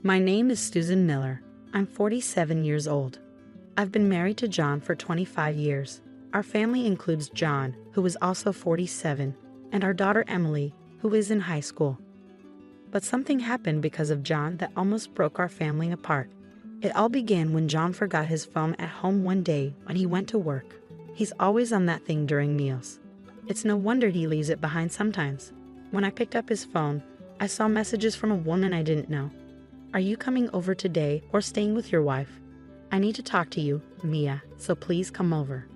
My name is Susan Miller. I'm 47 years old. I've been married to John for 25 years. Our family includes John, who is also 47, and our daughter Emily, who is in high school. But something happened because of John that almost broke our family apart. It all began when John forgot his phone at home one day when he went to work. He's always on that thing during meals. It's no wonder he leaves it behind sometimes. When I picked up his phone, I saw messages from a woman I didn't know. Are you coming over today or staying with your wife? I need to talk to you, Mia, so please come over.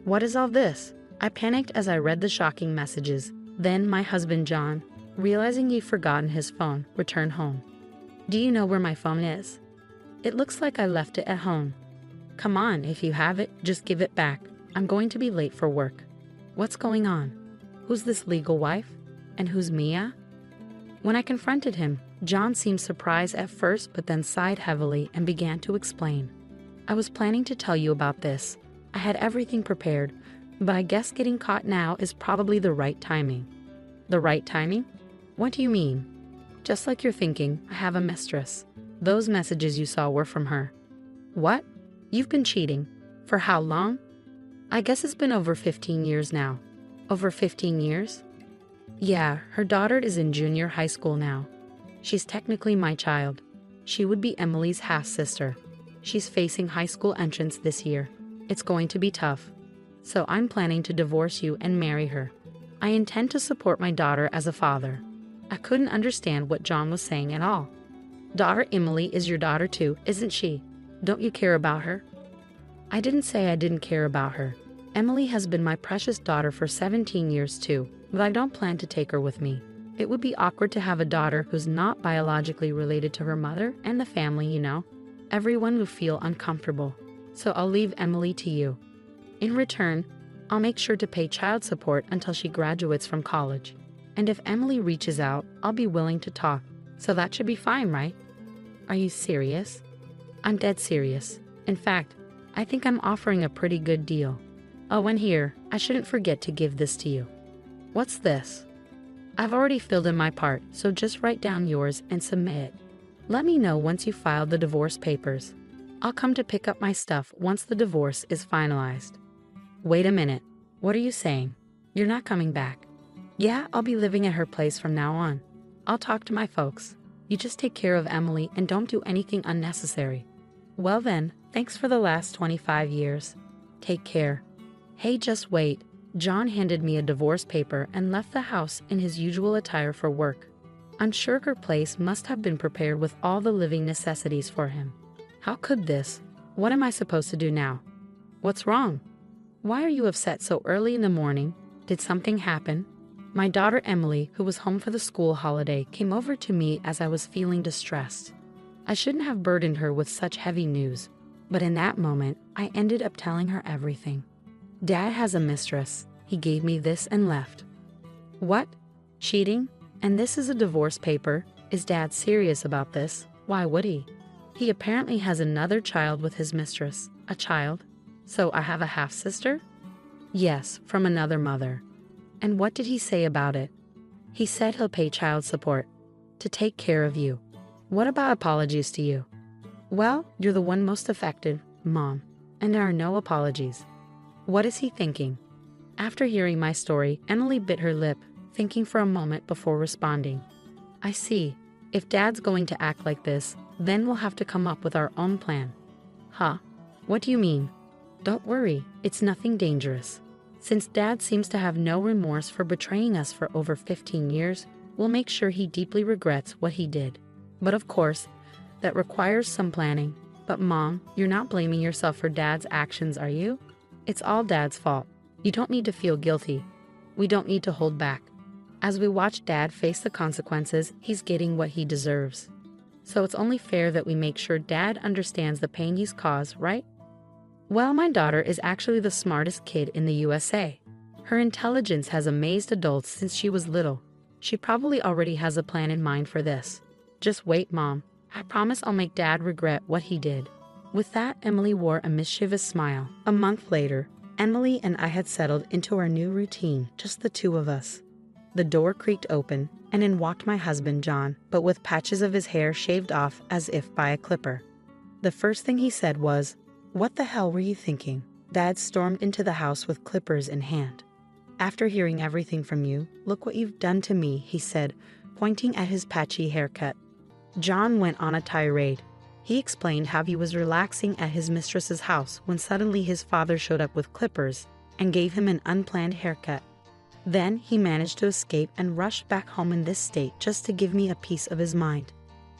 What is all this? I panicked as I read the shocking messages. Then my husband John, realizing he'd forgotten his phone, returned home. Do you know where my phone is? It looks like I left it at home. Come on, if you have it, just give it back. I'm going to be late for work. What's going on? Who's this legal wife? And who's Mia? When I confronted him, John seemed surprised at first but then sighed heavily and began to explain. I was planning to tell you about this. I had everything prepared, but I guess getting caught now is probably the right timing. The right timing? What do you mean? Just like you're thinking, I have a mistress. Those messages you saw were from her. What? You've been cheating? For how long? I guess it's been over 15 years now. Over 15 years? Yeah, her daughter is in junior high school now. She's technically my child. She would be Emily's half-sister. She's facing high school entrance this year. It's going to be tough. So I'm planning to divorce you and marry her. I intend to support my daughter as a father. I couldn't understand what John was saying at all. Daughter Emily is your daughter too, isn't she? Don't you care about her? I didn't say I didn't care about her. Emily has been my precious daughter for 17 years too, but I don't plan to take her with me. It would be awkward to have a daughter who's not biologically related to her mother and the family, you know. Everyone would feel uncomfortable. So I'll leave Emily to you. In return, I'll make sure to pay child support until she graduates from college. And if Emily reaches out, I'll be willing to talk. So that should be fine, right? Are you serious? I'm dead serious. In fact, I think I'm offering a pretty good deal. Oh, and here, I shouldn't forget to give this to you. What's this? I've already filled in my part, so just write down yours and submit it. Let me know once you file the divorce papers. I'll come to pick up my stuff once the divorce is finalized. Wait a minute. What are you saying? You're not coming back. Yeah, I'll be living at her place from now on. I'll talk to my folks. You just take care of Emily and don't do anything unnecessary. Well then, thanks for the last 25 years. Take care. Hey, just wait. John handed me a divorce paper and left the house in his usual attire for work. I'm sure her place must have been prepared with all the living necessities for him. How could this? What am I supposed to do now? What's wrong? Why are you upset so early in the morning? Did something happen? My daughter Emily, who was home for the school holiday, came over to me as I was feeling distressed. I shouldn't have burdened her with such heavy news, but in that moment, I ended up telling her everything. Dad has a mistress. He gave me this and left. What? Cheating? And this is a divorce paper? Is Dad serious about this? Why would he? He apparently has another child with his mistress. A child? So I have a half-sister? Yes, from another mother. And what did he say about it? He said he'll pay child support to take care of you. What about apologies to you? Well, you're the one most affected, Mom, and there are no apologies. What is he thinking? After hearing my story, Emily bit her lip, thinking for a moment before responding. I see. If Dad's going to act like this, then we'll have to come up with our own plan. Huh? What do you mean? Don't worry, it's nothing dangerous. Since Dad seems to have no remorse for betraying us for over 15 years, we'll make sure he deeply regrets what he did. But of course, that requires some planning. But Mom, you're not blaming yourself for Dad's actions, are you? It's all Dad's fault. You don't need to feel guilty. We don't need to hold back. As we watch Dad face the consequences, he's getting what he deserves. So it's only fair that we make sure Dad understands the pain he's caused, right? Well, my daughter is actually the smartest kid in the USA. Her intelligence has amazed adults since she was little. She probably already has a plan in mind for this. Just wait, Mom. I promise I'll make Dad regret what he did. With that, Emily wore a mischievous smile. A month later, Emily and I had settled into our new routine, just the two of us. The door creaked open, and in walked my husband John, but with patches of his hair shaved off as if by a clipper. The first thing he said was, "What the hell were you thinking?" Dad stormed into the house with clippers in hand. "After hearing everything from you, look what you've done to me," he said, pointing at his patchy haircut. John went on a tirade. He explained how he was relaxing at his mistress's house when suddenly his father showed up with clippers and gave him an unplanned haircut. Then he managed to escape and rushed back home in this state just to give me a piece of his mind.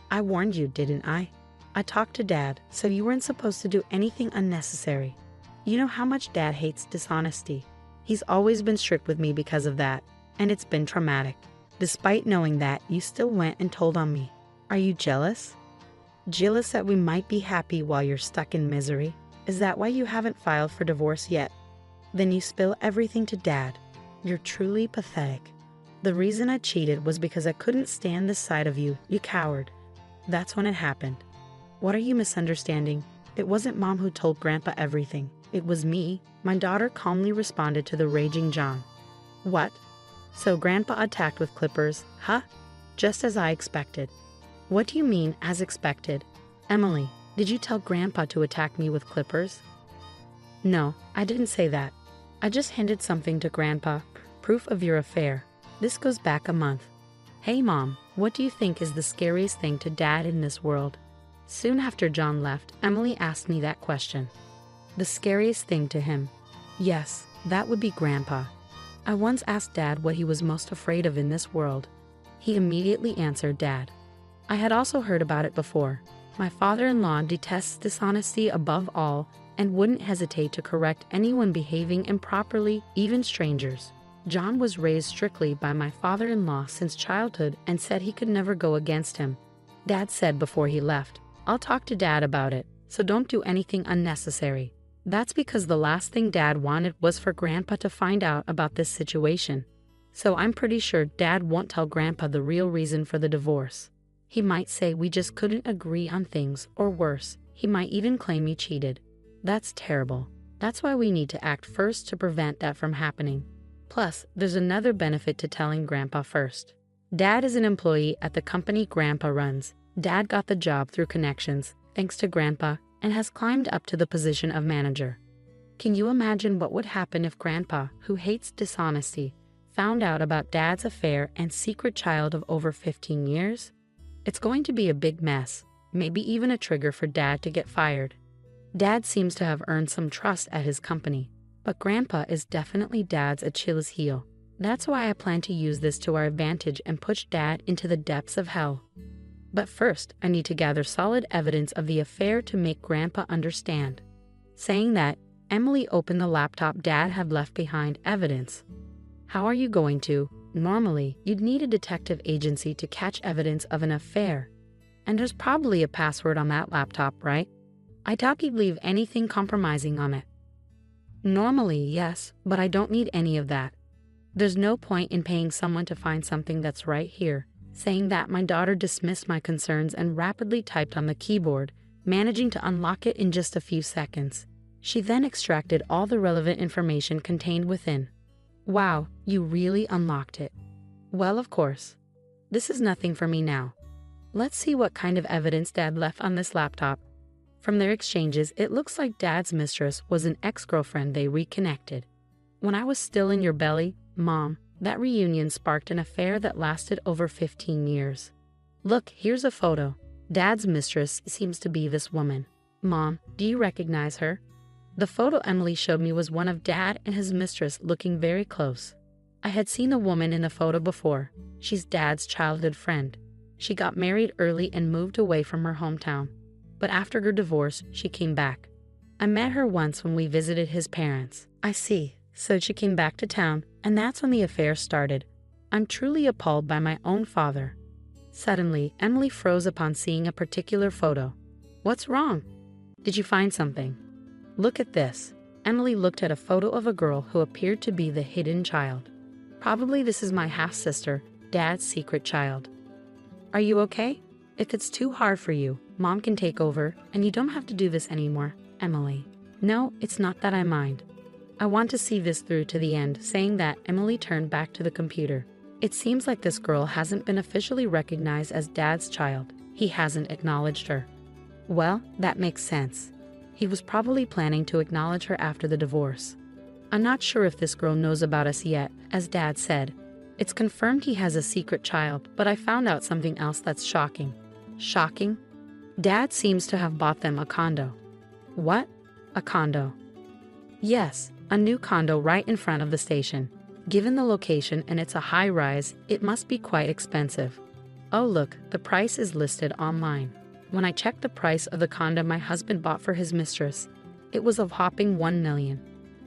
"I warned you, didn't I? I talked to Dad, so you weren't supposed to do anything unnecessary. You know how much Dad hates dishonesty. He's always been strict with me because of that, and it's been traumatic. Despite knowing that, you still went and told on me. Are you jealous? Jealous that we might be happy while you're stuck in misery? Is that why you haven't filed for divorce yet? Then you spill everything to Dad. You're truly pathetic. The reason I cheated was because I couldn't stand the sight of you, you coward. That's when it happened." "What are you misunderstanding? It wasn't Mom who told Grandpa everything. It was me," my daughter calmly responded to the raging John. "What? So Grandpa attacked with clippers, huh? Just as I expected." "What do you mean, as expected? Emily, did you tell Grandpa to attack me with clippers?" "No, I didn't say that. I just handed something to Grandpa, proof of your affair. This goes back a month." "Hey Mom, what do you think is the scariest thing to Dad in this world?" Soon after John left, Emily asked me that question. The scariest thing to him? Yes, that would be Grandpa. I once asked Dad what he was most afraid of in this world. He immediately answered Dad. I had also heard about it before. My father-in-law detests dishonesty above all and wouldn't hesitate to correct anyone behaving improperly, even strangers. John was raised strictly by my father-in-law since childhood and said he could never go against him. Dad said before he left, "I'll talk to Dad about it, so don't do anything unnecessary." That's because the last thing Dad wanted was for Grandpa to find out about this situation. So I'm pretty sure Dad won't tell Grandpa the real reason for the divorce. He might say we just couldn't agree on things, or worse, he might even claim he cheated. That's terrible. That's why we need to act first to prevent that from happening. Plus, there's another benefit to telling Grandpa first. Dad is an employee at the company Grandpa runs. Dad got the job through connections, thanks to Grandpa, and has climbed up to the position of manager. Can you imagine what would happen if Grandpa, who hates dishonesty, found out about Dad's affair and secret child of over 15 years? It's going to be a big mess, maybe even a trigger for Dad to get fired. Dad seems to have earned some trust at his company, but Grandpa is definitely Dad's Achilles heel. That's why I plan to use this to our advantage and push Dad into the depths of hell. But first, I need to gather solid evidence of the affair to make Grandpa understand. Saying that, Emily opened the laptop Dad had left behind. Evidence. How are you going to? Normally, you'd need a detective agency to catch evidence of an affair. And there's probably a password on that laptop, right? I doubt he'd leave anything compromising on it. Normally, yes, but I don't need any of that. There's no point in paying someone to find something that's right here. Saying that, my daughter dismissed my concerns and rapidly typed on the keyboard, managing to unlock it in just a few seconds. She then extracted all the relevant information contained within. Wow, you really unlocked it. Well, of course. This is nothing for me now. Let's see what kind of evidence Dad left on this laptop. From their exchanges, it looks like Dad's mistress was an ex-girlfriend they reconnected. When I was still in your belly, Mom, that reunion sparked an affair that lasted over 15 years. Look, here's a photo. Dad's mistress seems to be this woman. Mom, do you recognize her? The photo Emily showed me was one of Dad and his mistress looking very close. I had seen the woman in the photo before. She's Dad's childhood friend. She got married early and moved away from her hometown. But after her divorce, she came back. I met her once when we visited his parents. I see. So she came back to town, and that's when the affair started. I'm truly appalled by my own father. Suddenly, Emily froze upon seeing a particular photo. What's wrong? Did you find something? Look at this. Emily looked at a photo of a girl who appeared to be the hidden child. Probably this is my half-sister, Dad's secret child. Are you okay? If it's too hard for you, Mom can take over, and you don't have to do this anymore, Emily. No, it's not that I mind. I want to see this through to the end. Saying that, Emily turned back to the computer. It seems like this girl hasn't been officially recognized as Dad's child. He hasn't acknowledged her. Well, that makes sense. He was probably planning to acknowledge her after the divorce. I'm not sure if this girl knows about us yet, as Dad said. It's confirmed he has a secret child, but I found out something else that's shocking. Shocking? Dad seems to have bought them a condo. What? A condo? Yes, a new condo right in front of the station. Given the location and it's a high-rise, it must be quite expensive. Oh look, the price is listed online. When I checked the price of the condo my husband bought for his mistress, it was a whopping $1 million.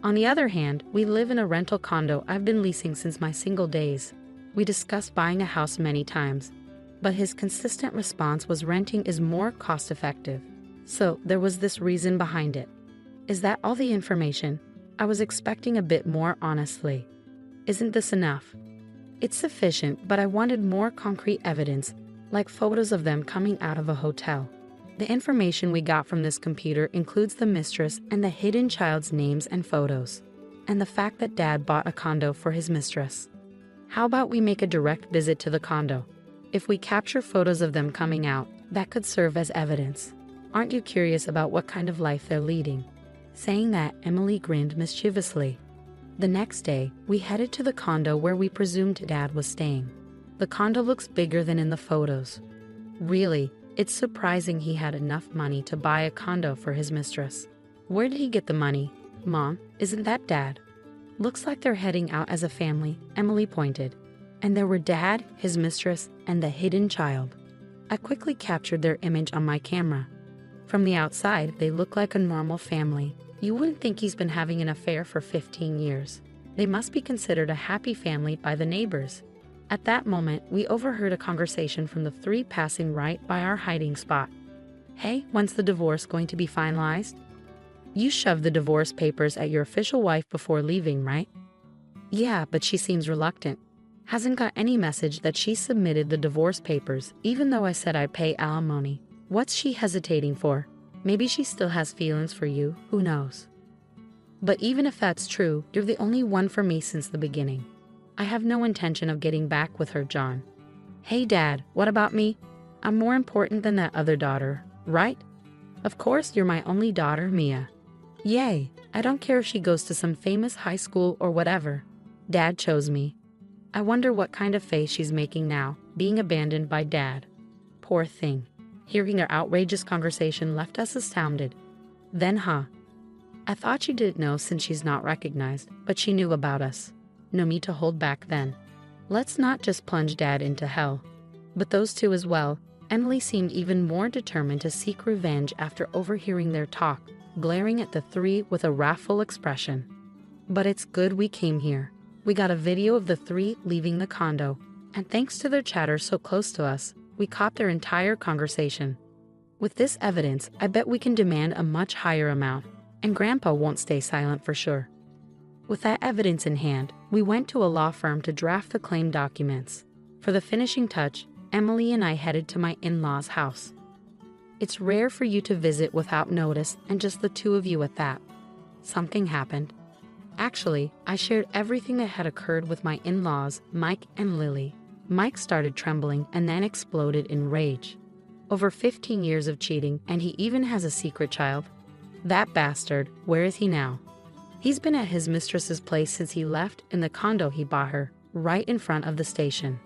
On the other hand, we live in a rental condo I've been leasing since my single days. We discussed buying a house many times, but his consistent response was renting is more cost-effective. So there was this reason behind it. Is that all the information? I was expecting a bit more, honestly. Isn't this enough? It's sufficient, but I wanted more concrete evidence, like photos of them coming out of a hotel. The information we got from this computer includes the mistress and the hidden child's names and photos, and the fact that Dad bought a condo for his mistress. How about we make a direct visit to the condo? If we capture photos of them coming out, that could serve as evidence. Aren't you curious about what kind of life they're leading? Saying that, Emily grinned mischievously. The next day, we headed to the condo where we presumed Dad was staying. The condo looks bigger than in the photos. Really, it's surprising he had enough money to buy a condo for his mistress. Where did he get the money? Mom, isn't that Dad? Looks like they're heading out as a family, Emily pointed. And there were Dad, his mistress, and the hidden child. I quickly captured their image on my camera. From the outside, they look like a normal family. You wouldn't think he's been having an affair for 15 years. They must be considered a happy family by the neighbors. At that moment, we overheard a conversation from the three passing right by our hiding spot. Hey, when's the divorce going to be finalized? You shoved the divorce papers at your official wife before leaving, right? Yeah, but she seems reluctant. Hasn't got any message that she submitted the divorce papers, even though I said I'd pay alimony. What's she hesitating for? Maybe she still has feelings for you, who knows? But even if that's true, you're the only one for me since the beginning. I have no intention of getting back with her, John. Hey Dad, what about me? I'm more important than that other daughter, right? Of course you're my only daughter, Mia. Yay, I don't care if she goes to some famous high school or whatever. Dad chose me. I wonder what kind of face she's making now, being abandoned by Dad. Poor thing. Hearing their outrageous conversation left us astounded. Then, I thought she didn't know since she's not recognized, but she knew about us. No need to hold back then. Let's not just plunge Dad into hell. But those two as well. Emily seemed even more determined to seek revenge after overhearing their talk, glaring at the three with a wrathful expression. But it's good we came here. We got a video of the three leaving the condo, and thanks to their chatter so close to us, we caught their entire conversation. With this evidence, I bet we can demand a much higher amount, and Grandpa won't stay silent for sure. With that evidence in hand, we went to a law firm to draft the claim documents. For the finishing touch, Emily and I headed to my in-laws' house. It's rare for you to visit without notice, and just the two of you at that. Something happened. Actually, I shared everything that had occurred with my in-laws, Mike and Lily. Mike started trembling and then exploded in rage. Over 15 years of cheating, and he even has a secret child. That bastard, where is he now? He's been at his mistress's place since he left in the condo he bought her, right in front of the station.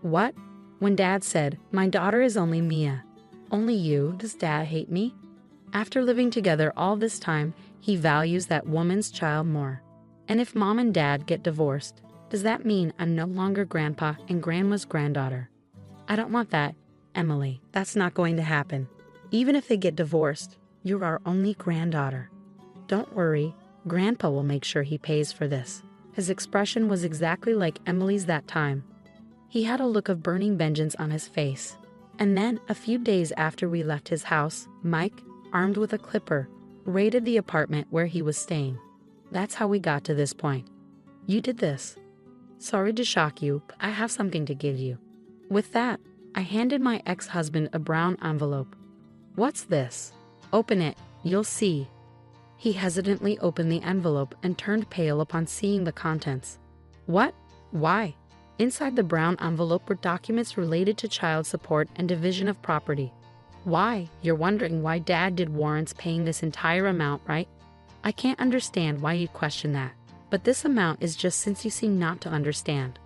What? When Dad said, my daughter is only Mia. Only you, does Dad hate me? After living together all this time, he values that woman's child more. And if Mom and Dad get divorced, does that mean I'm no longer Grandpa and Grandma's granddaughter? I don't want that, Emily. That's not going to happen. Even if they get divorced, you're our only granddaughter. Don't worry, Grandpa will make sure he pays for this. His expression was exactly like Emily's that time. He had a look of burning vengeance on his face. And then, a few days after we left his house, Mike, armed with a clipper, raided the apartment where he was staying. That's how we got to this point. You did this. Sorry to shock you, but I have something to give you. With that, I handed my ex-husband a brown envelope. What's this? Open it, you'll see. He hesitantly opened the envelope and turned pale upon seeing the contents. What? Why? Inside the brown envelope were documents related to child support and division of property. Why? You're wondering why Dad did warrants paying this entire amount, right? I can't understand why you'd question that, but this amount is just since you seem not to understand.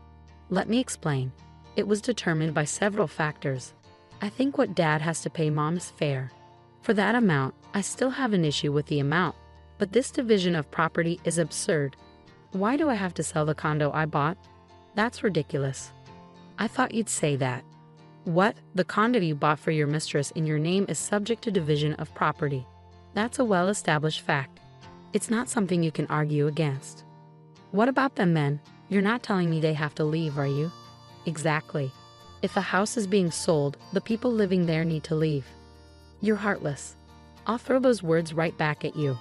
Let me explain. It was determined by several factors. I think what Dad has to pay Mom is fair. For that amount, I still have an issue with the amount, but this division of property is absurd. Why do I have to sell the condo I bought? That's ridiculous. I thought you'd say that. What? The condo you bought for your mistress in your name is subject to division of property. That's a well-established fact. It's not something you can argue against. What about them then? You're not telling me they have to leave, are you? Exactly. If a house is being sold, the people living there need to leave. You're heartless. I'll throw those words right back at you.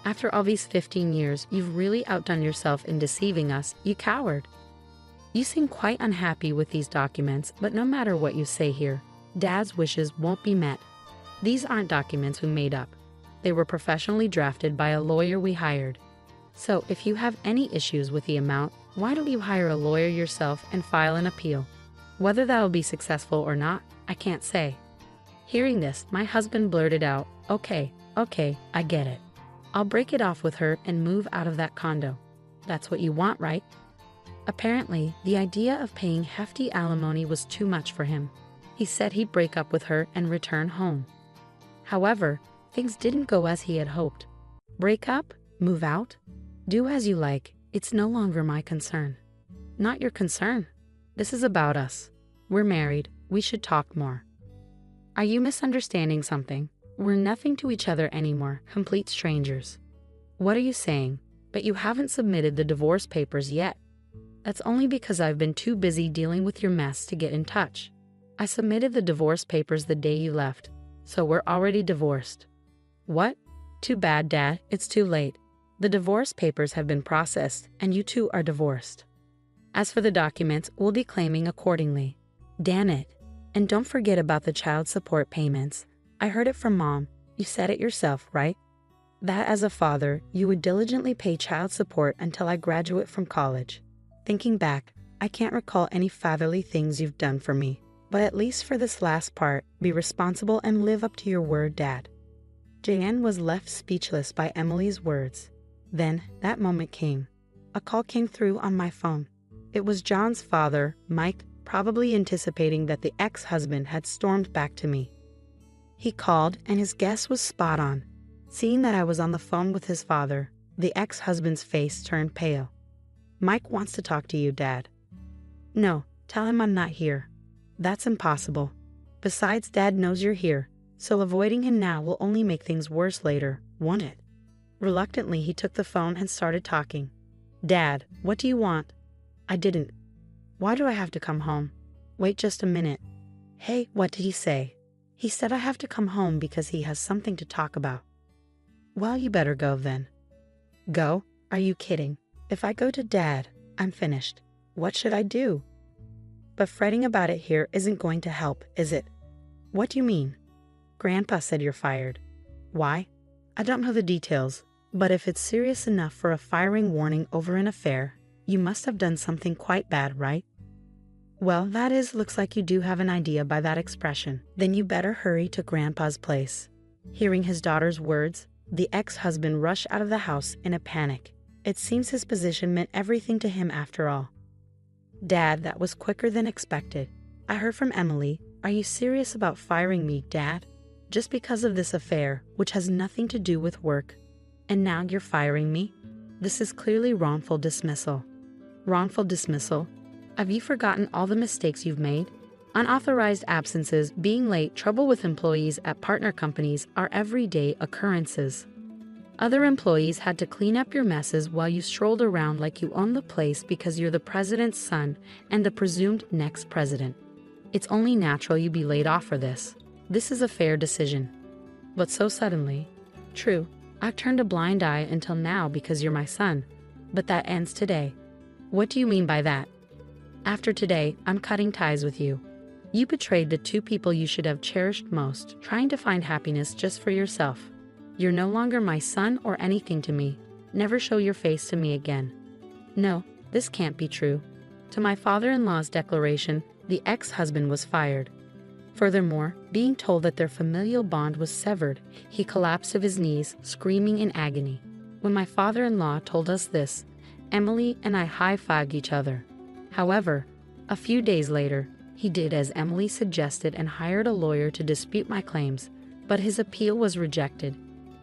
After all these 15 years, you've really outdone yourself in deceiving us, you coward. You seem quite unhappy with these documents, but no matter what you say here, Dad's wishes won't be met. These aren't documents we made up. They were professionally drafted by a lawyer we hired. So if you have any issues with the amount, why don't you hire a lawyer yourself and file an appeal? Whether that will be successful or not, I can't say. Hearing this, my husband blurted out, Okay, I get it. I'll break it off with her and move out of that condo. That's what you want, right? Apparently, the idea of paying hefty alimony was too much for him. He said he'd break up with her and return home. However, things didn't go as he had hoped. Break up? Move out? Do as you like. It's no longer my concern. Not your concern. This is about us. We're married. We should talk more. Are you misunderstanding something? We're nothing to each other anymore, complete strangers. What are you saying? But you haven't submitted the divorce papers yet. That's only because I've been too busy dealing with your mess to get in touch. I submitted the divorce papers the day you left, so we're already divorced. What? Too bad, Dad. It's too late. The divorce papers have been processed, and you two are divorced. As for the documents, we'll be claiming accordingly. Damn it. And don't forget about the child support payments. I heard it from Mom. You said it yourself, right? That as a father, you would diligently pay child support until I graduate from college. Thinking back, I can't recall any fatherly things you've done for me, but at least for this last part, be responsible and live up to your word, Dad. Jan was left speechless by Emily's words. Then, that moment came. A call came through on my phone. It was John's father, Mike, probably anticipating that the ex-husband had stormed back to me. He called, and his guess was spot on. Seeing that I was on the phone with his father, the ex-husband's face turned pale. Mike wants to talk to you, Dad. No, tell him I'm not here. That's impossible. Besides, Dad knows you're here, so avoiding him now will only make things worse later, won't it? Reluctantly, he took the phone and started talking. Dad, what do you want? I didn't. Why do I have to come home? Wait just a minute. Hey, what did he say? He said I have to come home because he has something to talk about. Well, you better go then. Go? Are you kidding? If I go to Dad, I'm finished. What should I do? But fretting about it here isn't going to help, is it? What do you mean? Grandpa said you're fired. Why? I don't know the details, but if it's serious enough for a firing warning over an affair, you must have done something quite bad, right? Well, looks like you do have an idea by that expression. Then you better hurry to Grandpa's place. Hearing his daughter's words, the ex-husband rushed out of the house in a panic. It seems his position meant everything to him after all. Dad, that was quicker than expected. I heard from Emily. Are you serious about firing me, Dad? Just because of this affair, which has nothing to do with work. And now you're firing me? This is clearly wrongful dismissal. Wrongful dismissal? Have you forgotten all the mistakes you've made? Unauthorized absences, being late, trouble with employees at partner companies are everyday occurrences. Other employees had to clean up your messes while you strolled around like you own the place because you're the president's son and the presumed next president. It's only natural you be laid off for this. This is a fair decision. But so suddenly. True, I've turned a blind eye until now because you're my son. But that ends today. What do you mean by that? After today, I'm cutting ties with you. You betrayed the two people you should have cherished most, trying to find happiness just for yourself. You're no longer my son or anything to me. Never show your face to me again. No, this can't be true. To my father-in-law's declaration, the ex-husband was fired. Furthermore, being told that their familial bond was severed, he collapsed to his knees, screaming in agony. When my father-in-law told us this, Emily and I high-fived each other. However, a few days later, he did as Emily suggested and hired a lawyer to dispute my claims, but his appeal was rejected.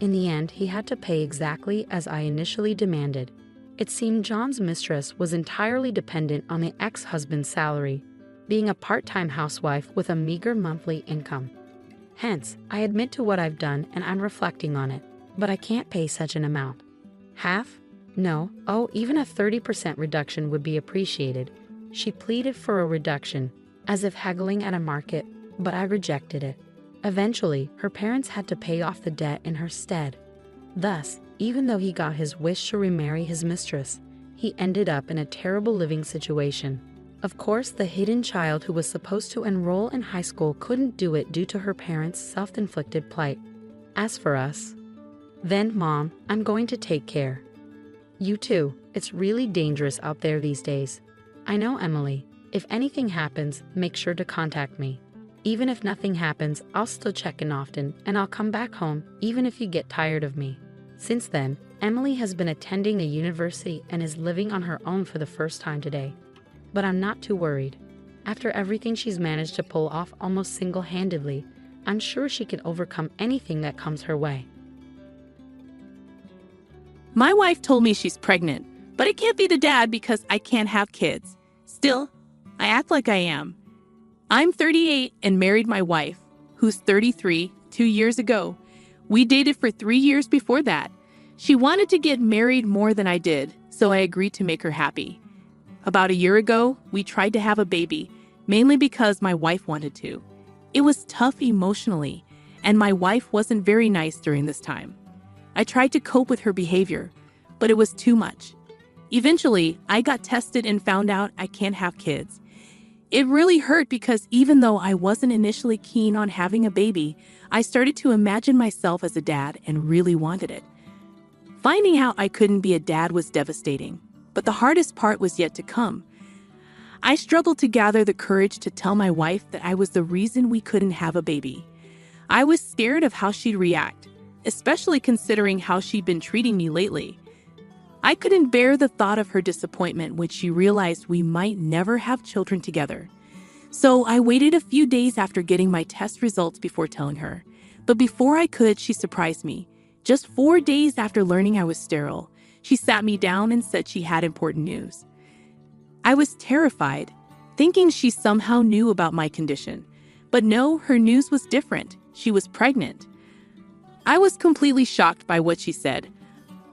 In the end, he had to pay exactly as I initially demanded. It seemed John's mistress was entirely dependent on the ex-husband's salary, being a part-time housewife with a meager monthly income. Hence, I admit to what I've done and I'm reflecting on it, but I can't pay such an amount. Half? No, even a 30% reduction would be appreciated. She pleaded for a reduction, as if haggling at a market, but I rejected it. Eventually, her parents had to pay off the debt in her stead. Thus, even though he got his wish to remarry his mistress, he ended up in a terrible living situation. Of course, the hidden child who was supposed to enroll in high school couldn't do it due to her parents' self-inflicted plight. As for us, then, Mom, I'm going to take care. You too, it's really dangerous out there these days. I know, Emily. If anything happens, make sure to contact me. Even if nothing happens, I'll still check in often, and I'll come back home, even if you get tired of me. Since then, Emily has been attending a university and is living on her own for the first time today. But I'm not too worried. After everything she's managed to pull off almost single-handedly, I'm sure she can overcome anything that comes her way. My wife told me she's pregnant, but I can't be the dad because I can't have kids. Still, I act like I am. I'm 38 and married my wife, who's 33, 2 years ago. We dated for 3 years before that. She wanted to get married more than I did, so I agreed to make her happy. About a year ago, we tried to have a baby, mainly because my wife wanted to. It was tough emotionally, and my wife wasn't very nice during this time. I tried to cope with her behavior, but it was too much. Eventually, I got tested and found out I can't have kids. It really hurt because even though I wasn't initially keen on having a baby, I started to imagine myself as a dad and really wanted it. Finding out I couldn't be a dad was devastating, but the hardest part was yet to come. I struggled to gather the courage to tell my wife that I was the reason we couldn't have a baby. I was scared of how she'd react, especially considering how she'd been treating me lately. I couldn't bear the thought of her disappointment when she realized we might never have children together. So I waited a few days after getting my test results before telling her. But before I could, she surprised me. Just 4 days after learning I was sterile, she sat me down and said she had important news. I was terrified, thinking she somehow knew about my condition. But no, her news was different. She was pregnant. I was completely shocked by what she said,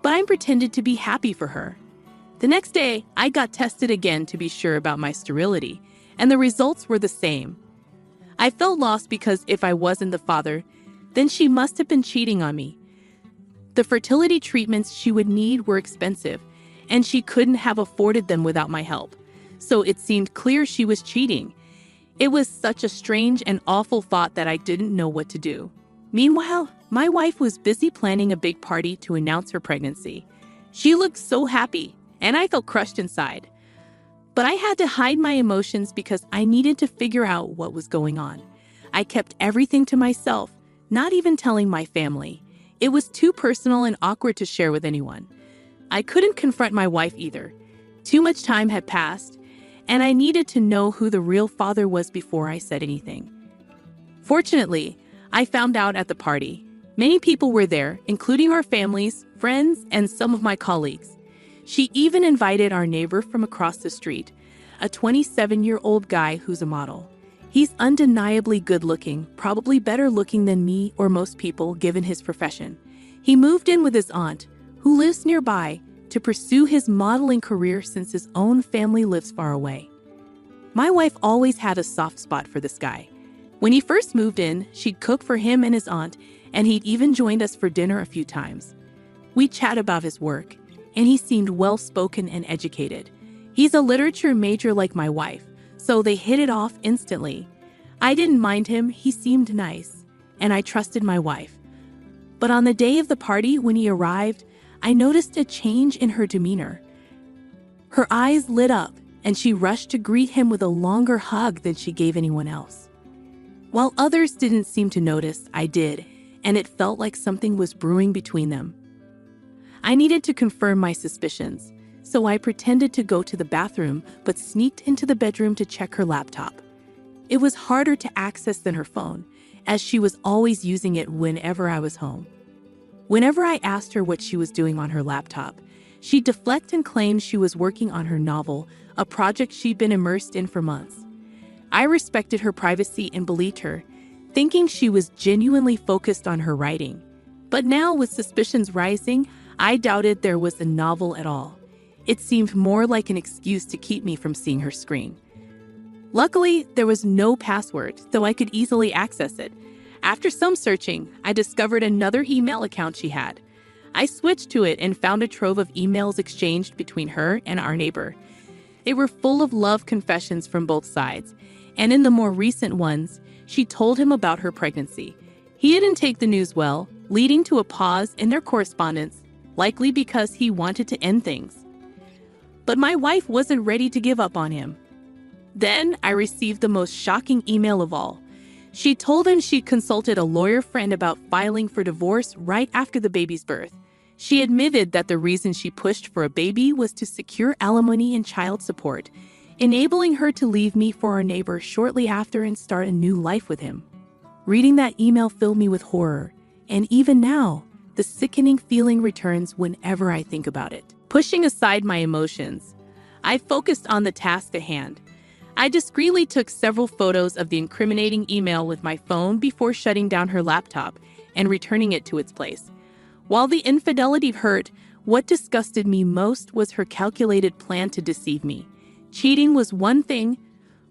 but I pretended to be happy for her. The next day, I got tested again to be sure about my sterility, and the results were the same. I felt lost because if I wasn't the father, then she must have been cheating on me. The fertility treatments she would need were expensive, and she couldn't have afforded them without my help. So it seemed clear she was cheating. It was such a strange and awful thought that I didn't know what to do. Meanwhile, my wife was busy planning a big party to announce her pregnancy. She looked so happy, and I felt crushed inside. But I had to hide my emotions because I needed to figure out what was going on. I kept everything to myself, not even telling my family. It was too personal and awkward to share with anyone. I couldn't confront my wife either. Too much time had passed, and I needed to know who the real father was before I said anything. Fortunately, I found out at the party. Many people were there, including our families, friends, and some of my colleagues. She even invited our neighbor from across the street, a 27-year-old guy who's a model. He's undeniably good-looking, probably better looking than me or most people given his profession. He moved in with his aunt, who lives nearby, to pursue his modeling career since his own family lives far away. My wife always had a soft spot for this guy. When he first moved in, she'd cook for him and his aunt, and he'd even joined us for dinner a few times. We'd chat about his work, and he seemed well-spoken and educated. He's a literature major like my wife, so they hit it off instantly. I didn't mind him, he seemed nice, and I trusted my wife. But on the day of the party, when he arrived, I noticed a change in her demeanor. Her eyes lit up, and she rushed to greet him with a longer hug than she gave anyone else. While others didn't seem to notice, I did, and it felt like something was brewing between them. I needed to confirm my suspicions, so I pretended to go to the bathroom but sneaked into the bedroom to check her laptop. It was harder to access than her phone, as she was always using it whenever I was home. Whenever I asked her what she was doing on her laptop, she'd deflect and claim she was working on her novel, a project she'd been immersed in for months. I respected her privacy and believed her, thinking she was genuinely focused on her writing. But now, with suspicions rising, I doubted there was a novel at all. It seemed more like an excuse to keep me from seeing her screen. Luckily, there was no password, so I could easily access it. After some searching, I discovered another email account she had. I switched to it and found a trove of emails exchanged between her and our neighbor. They were full of love confessions from both sides, and in the more recent ones, she told him about her pregnancy. He didn't take the news well, leading to a pause in their correspondence, likely because he wanted to end things. But my wife wasn't ready to give up on him. Then I received the most shocking email of all. She told him she'd consulted a lawyer friend about filing for divorce right after the baby's birth. She admitted that the reason she pushed for a baby was to secure alimony and child support, enabling her to leave me for our neighbor shortly after and start a new life with him. Reading that email filled me with horror, and even now, the sickening feeling returns whenever I think about it. Pushing aside my emotions, I focused on the task at hand. I discreetly took several photos of the incriminating email with my phone before shutting down her laptop and returning it to its place. While the infidelity hurt, what disgusted me most was her calculated plan to deceive me. Cheating was one thing,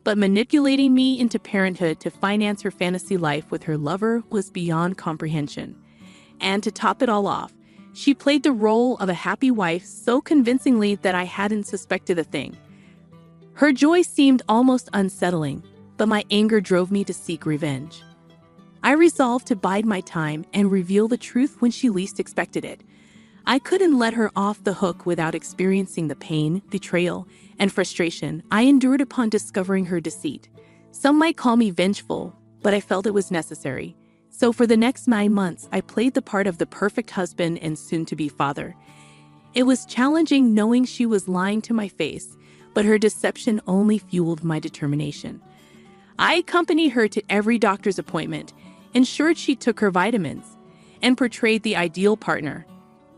but manipulating me into parenthood to finance her fantasy life with her lover was beyond comprehension. And to top it all off, she played the role of a happy wife so convincingly that I hadn't suspected a thing. Her joy seemed almost unsettling, but my anger drove me to seek revenge. I resolved to bide my time and reveal the truth when she least expected it. I couldn't let her off the hook without experiencing the pain, betrayal, and frustration I endured upon discovering her deceit. Some might call me vengeful, but I felt it was necessary. So for the next 9 months, I played the part of the perfect husband and soon-to-be father. It was challenging knowing she was lying to my face, but her deception only fueled my determination. I accompanied her to every doctor's appointment, ensured she took her vitamins, and portrayed the ideal partner.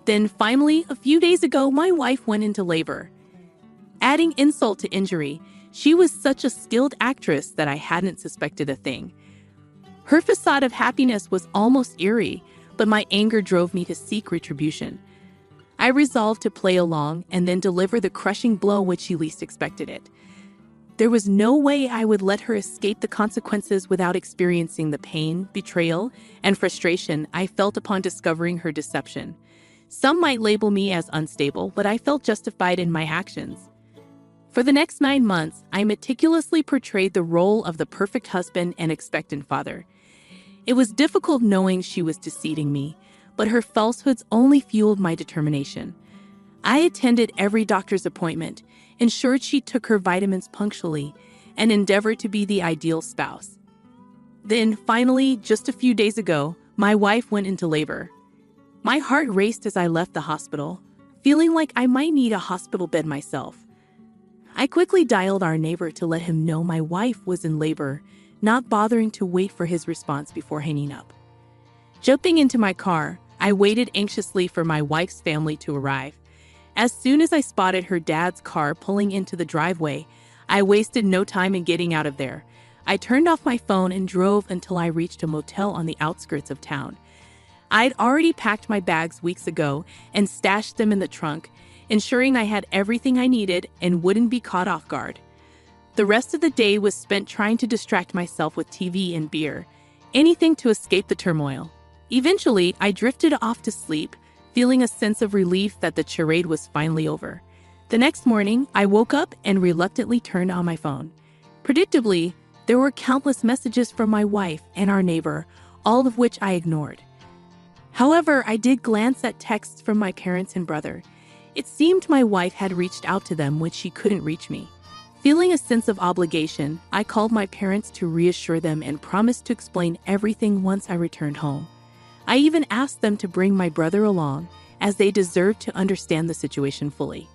Then finally, a few days ago, my wife went into labor. Adding insult to injury, she was such a skilled actress that I hadn't suspected a thing. Her facade of happiness was almost eerie, but my anger drove me to seek retribution. I resolved to play along and then deliver the crushing blow when she least expected it. There was no way I would let her escape the consequences without experiencing the pain, betrayal, and frustration I felt upon discovering her deception. Some might label me as unstable, but I felt justified in my actions. For the next 9 months, I meticulously portrayed the role of the perfect husband and expectant father. It was difficult knowing she was deceiving me, but her falsehoods only fueled my determination. I attended every doctor's appointment, ensured she took her vitamins punctually, and endeavored to be the ideal spouse. Then, finally, just a few days ago, my wife went into labor. My heart raced as I left the hospital, feeling like I might need a hospital bed myself. I quickly dialed our neighbor to let him know my wife was in labor, not bothering to wait for his response before hanging up. Jumping into my car, I waited anxiously for my wife's family to arrive. As soon as I spotted her dad's car pulling into the driveway, I wasted no time in getting out of there. I turned off my phone and drove until I reached a motel on the outskirts of town. I'd already packed my bags weeks ago and stashed them in the trunk, ensuring I had everything I needed and wouldn't be caught off guard. The rest of the day was spent trying to distract myself with TV and beer, anything to escape the turmoil. Eventually, I drifted off to sleep, feeling a sense of relief that the charade was finally over. The next morning, I woke up and reluctantly turned on my phone. Predictably, there were countless messages from my wife and our neighbor, all of which I ignored. However, I did glance at texts from my parents and brother. It seemed my wife had reached out to them when she couldn't reach me. Feeling a sense of obligation, I called my parents to reassure them and promised to explain everything once I returned home. I even asked them to bring my brother along, as they deserved to understand the situation fully.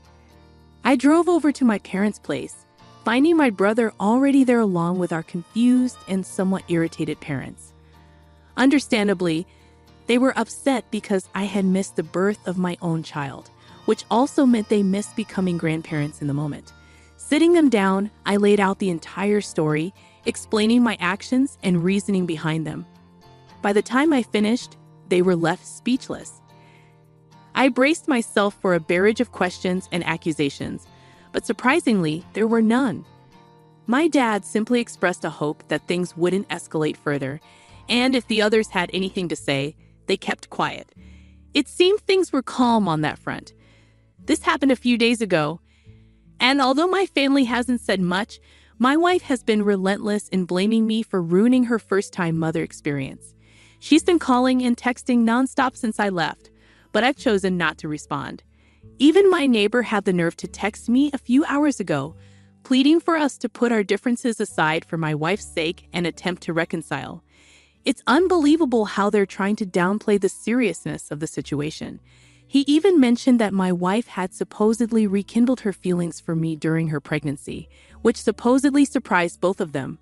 I drove over to my parents' place, finding my brother already there along with our confused and somewhat irritated parents. Understandably, they were upset because I had missed the birth of my own child, which also meant they missed becoming grandparents in the moment. Sitting them down, I laid out the entire story, explaining my actions and reasoning behind them. By the time I finished, they were left speechless. I braced myself for a barrage of questions and accusations, but surprisingly, there were none. My dad simply expressed a hope that things wouldn't escalate further, and if the others had anything to say, they kept quiet. It seemed things were calm on that front. This happened a few days ago, and although my family hasn't said much, my wife has been relentless in blaming me for ruining her first-time mother experience. She's been calling and texting nonstop since I left, but I've chosen not to respond. Even my neighbor had the nerve to text me a few hours ago, pleading for us to put our differences aside for my wife's sake and attempt to reconcile. It's unbelievable how they're trying to downplay the seriousness of the situation. He even mentioned that my wife had supposedly rekindled her feelings for me during her pregnancy, which supposedly surprised both of them.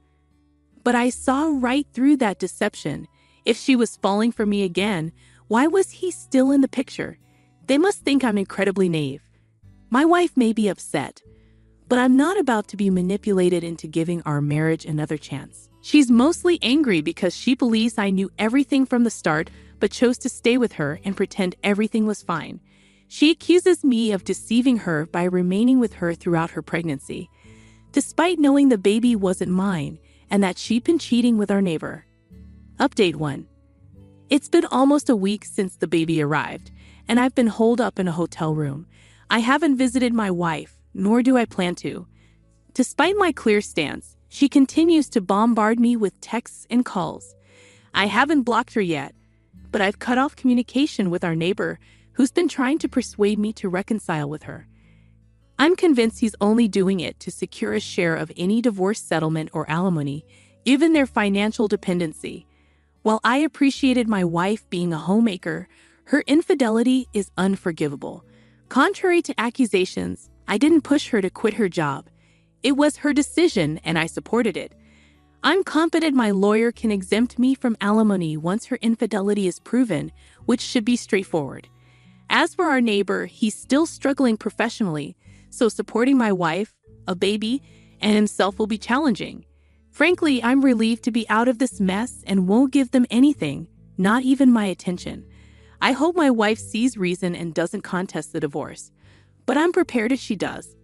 But I saw right through that deception. If she was falling for me again, why was he still in the picture? They must think I'm incredibly naive. My wife may be upset, but I'm not about to be manipulated into giving our marriage another chance. She's mostly angry because she believes I knew everything from the start, but chose to stay with her and pretend everything was fine. She accuses me of deceiving her by remaining with her throughout her pregnancy, despite knowing the baby wasn't mine and that she'd been cheating with our neighbor. Update 1. It's been almost a week since the baby arrived, and I've been holed up in a hotel room. I haven't visited my wife, nor do I plan to. Despite my clear stance, she continues to bombard me with texts and calls. I haven't blocked her yet, but I've cut off communication with our neighbor, who's been trying to persuade me to reconcile with her. I'm convinced he's only doing it to secure a share of any divorce settlement or alimony, given their financial dependency. While I appreciated my wife being a homemaker, her infidelity is unforgivable. Contrary to accusations, I didn't push her to quit her job. It was her decision, and I supported it. I'm confident my lawyer can exempt me from alimony once her infidelity is proven, which should be straightforward. As for our neighbor, he's still struggling professionally, so supporting my wife, a baby, and himself will be challenging. Frankly, I'm relieved to be out of this mess and won't give them anything, not even my attention. I hope my wife sees reason and doesn't contest the divorce, but I'm prepared if she does.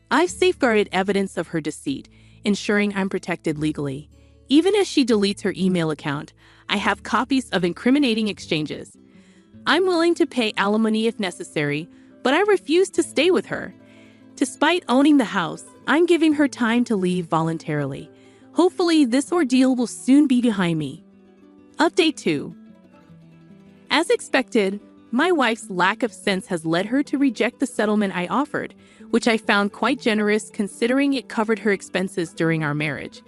I've safeguarded evidence of her deceit, ensuring I'm protected legally. Even as she deletes her email account, I have copies of incriminating exchanges. I'm willing to pay alimony if necessary, but I refuse to stay with her. Despite owning the house, I'm giving her time to leave voluntarily. Hopefully, this ordeal will soon be behind me. Update 2. As expected, my wife's lack of sense has led her to reject the settlement I offered, which I found quite generous considering it covered her expenses during our marriage.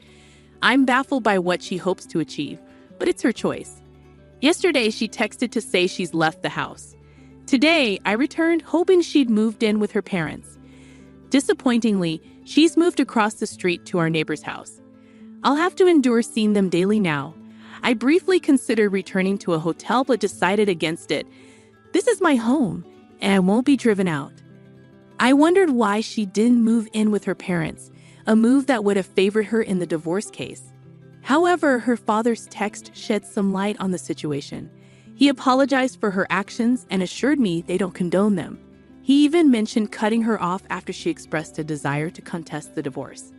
I'm baffled by what she hopes to achieve, but it's her choice. Yesterday, she texted to say she's left the house. Today, I returned hoping she'd moved in with her parents. Disappointingly, she's moved across the street to our neighbor's house. I'll have to endure seeing them daily now. I briefly considered returning to a hotel but decided against it. This is my home, and I won't be driven out. I wondered why she didn't move in with her parents, a move that would have favored her in the divorce case. However, her father's text shed some light on the situation. He apologized for her actions and assured me they don't condone them. He even mentioned cutting her off after she expressed a desire to contest the divorce.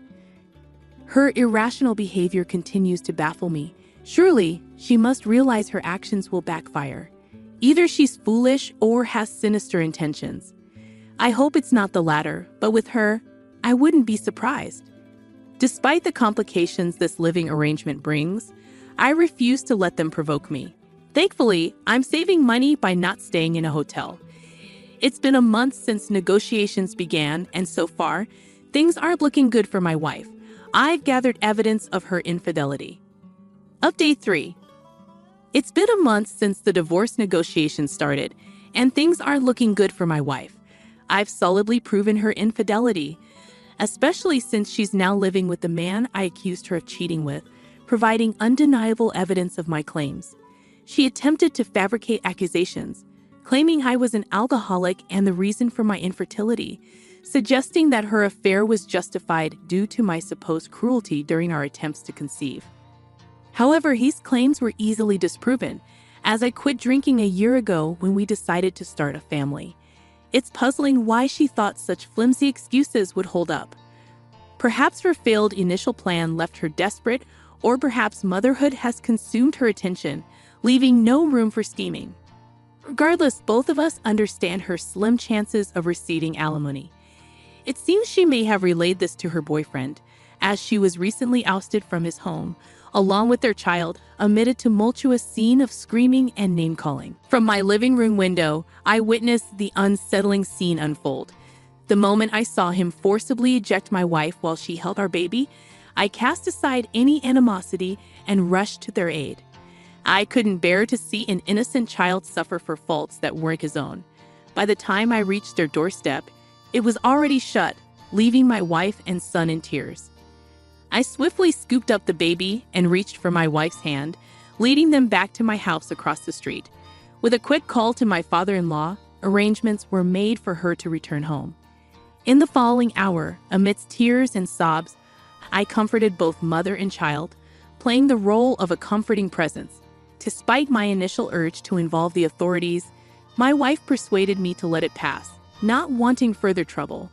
Her irrational behavior continues to baffle me. Surely, she must realize her actions will backfire. Either she's foolish or has sinister intentions. I hope it's not the latter, but with her, I wouldn't be surprised. Despite the complications this living arrangement brings, I refuse to let them provoke me. Thankfully, I'm saving money by not staying in a hotel. It's been a month since negotiations began, and so far, things aren't looking good for my wife. I've gathered evidence of her infidelity. Update 3. It's been a month since the divorce negotiations started, and things aren't looking good for my wife. I've solidly proven her infidelity, especially since she's now living with the man I accused her of cheating with, providing undeniable evidence of my claims. She attempted to fabricate accusations, claiming I was an alcoholic and the reason for my infertility, suggesting that her affair was justified due to my supposed cruelty during our attempts to conceive. However, his claims were easily disproven, as I quit drinking a year ago when we decided to start a family. It's puzzling why she thought such flimsy excuses would hold up. Perhaps her failed initial plan left her desperate, or perhaps motherhood has consumed her attention, leaving no room for scheming. Regardless, both of us understand her slim chances of receiving alimony. It seems she may have relayed this to her boyfriend, as she was recently ousted from his home, along with their child, amid a tumultuous scene of screaming and name-calling. From my living room window, I witnessed the unsettling scene unfold. The moment I saw him forcibly eject my wife while she held our baby, I cast aside any animosity and rushed to their aid. I couldn't bear to see an innocent child suffer for faults that weren't his own. By the time I reached their doorstep, it was already shut, leaving my wife and son in tears. I swiftly scooped up the baby and reached for my wife's hand, leading them back to my house across the street. With a quick call to my father-in-law, arrangements were made for her to return home. In the following hour, amidst tears and sobs, I comforted both mother and child, playing the role of a comforting presence. Despite my initial urge to involve the authorities, my wife persuaded me to let it pass, not wanting further trouble.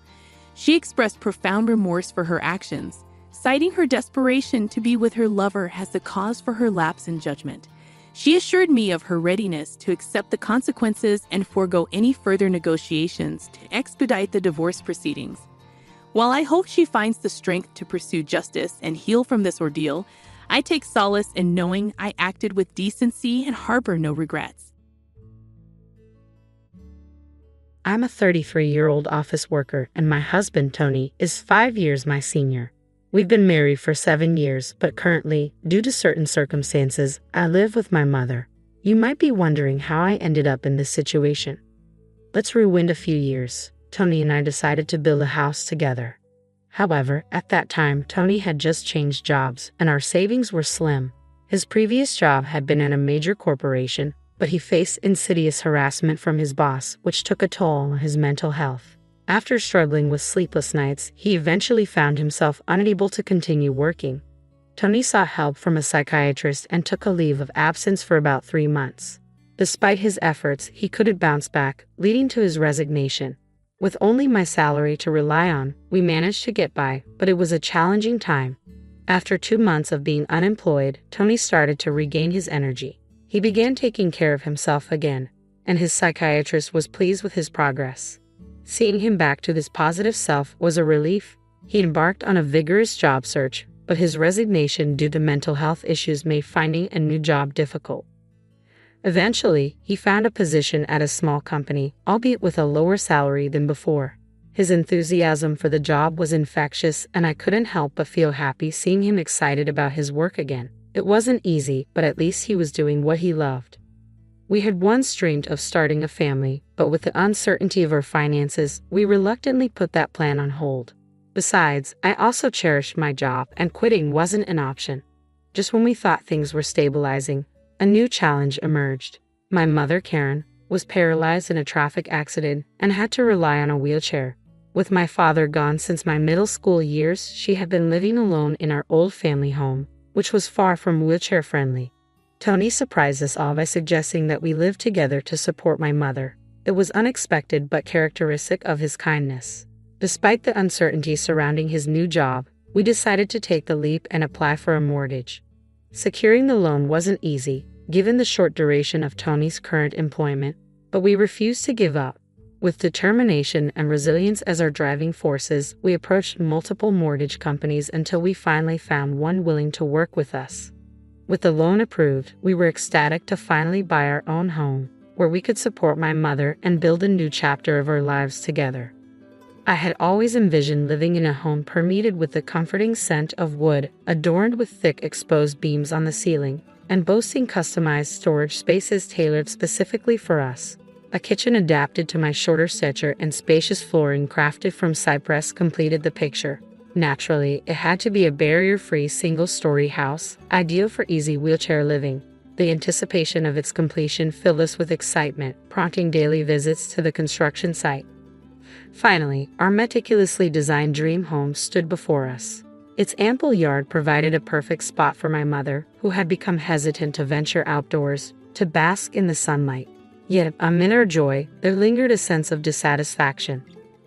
She expressed profound remorse for her actions, citing her desperation to be with her lover as the cause for her lapse in judgment. She assured me of her readiness to accept the consequences and forego any further negotiations to expedite the divorce proceedings. While I hope she finds the strength to pursue justice and heal from this ordeal, I take solace in knowing I acted with decency and harbor no regrets. I'm a 33-year-old office worker, and my husband, Tony, is 5 years my senior. We've been married for 7 years, but currently, due to certain circumstances, I live with my mother. You might be wondering how I ended up in this situation. Let's rewind a few years. Tony and I decided to build a house together. However, at that time, Tony had just changed jobs, and our savings were slim. His previous job had been at a major corporation, but he faced insidious harassment from his boss, which took a toll on his mental health. After struggling with sleepless nights, he eventually found himself unable to continue working. Tony sought help from a psychiatrist and took a leave of absence for about 3 months. Despite his efforts, he couldn't bounce back, leading to his resignation. With only my salary to rely on, we managed to get by, but it was a challenging time. After 2 months of being unemployed, Tony started to regain his energy. He began taking care of himself again, and his psychiatrist was pleased with his progress. Seeing him back to this positive self was a relief. He embarked on a vigorous job search, but his resignation due to mental health issues made finding a new job difficult. Eventually, he found a position at a small company, albeit with a lower salary than before. His enthusiasm for the job was infectious, and I couldn't help but feel happy seeing him excited about his work again. It wasn't easy, but at least he was doing what he loved. We had once dreamed of starting a family, but with the uncertainty of our finances, we reluctantly put that plan on hold. Besides, I also cherished my job, and quitting wasn't an option. Just when we thought things were stabilizing, a new challenge emerged. My mother, Karen, was paralyzed in a traffic accident and had to rely on a wheelchair. With my father gone since my middle school years, she had been living alone in our old family home, which was far from wheelchair-friendly. Tony surprised us all by suggesting that we live together to support my mother. It was unexpected but characteristic of his kindness. Despite the uncertainty surrounding his new job, we decided to take the leap and apply for a mortgage. Securing the loan wasn't easy, given the short duration of Tony's current employment, but we refused to give up. With determination and resilience as our driving forces, we approached multiple mortgage companies until we finally found one willing to work with us. With the loan approved, we were ecstatic to finally buy our own home, where we could support my mother and build a new chapter of our lives together. I had always envisioned living in a home permeated with the comforting scent of wood, adorned with thick exposed beams on the ceiling, and boasting customized storage spaces tailored specifically for us. A kitchen adapted to my shorter stature and spacious flooring crafted from cypress completed the picture. Naturally, it had to be a barrier-free single-story house, ideal for easy wheelchair living. The anticipation of its completion filled us with excitement, prompting daily visits to the construction site. Finally, our meticulously designed dream home stood before us. Its ample yard provided a perfect spot for my mother, who had become hesitant to venture outdoors, to bask in the sunlight. Yet, amid our joy, there lingered a sense of dissatisfaction.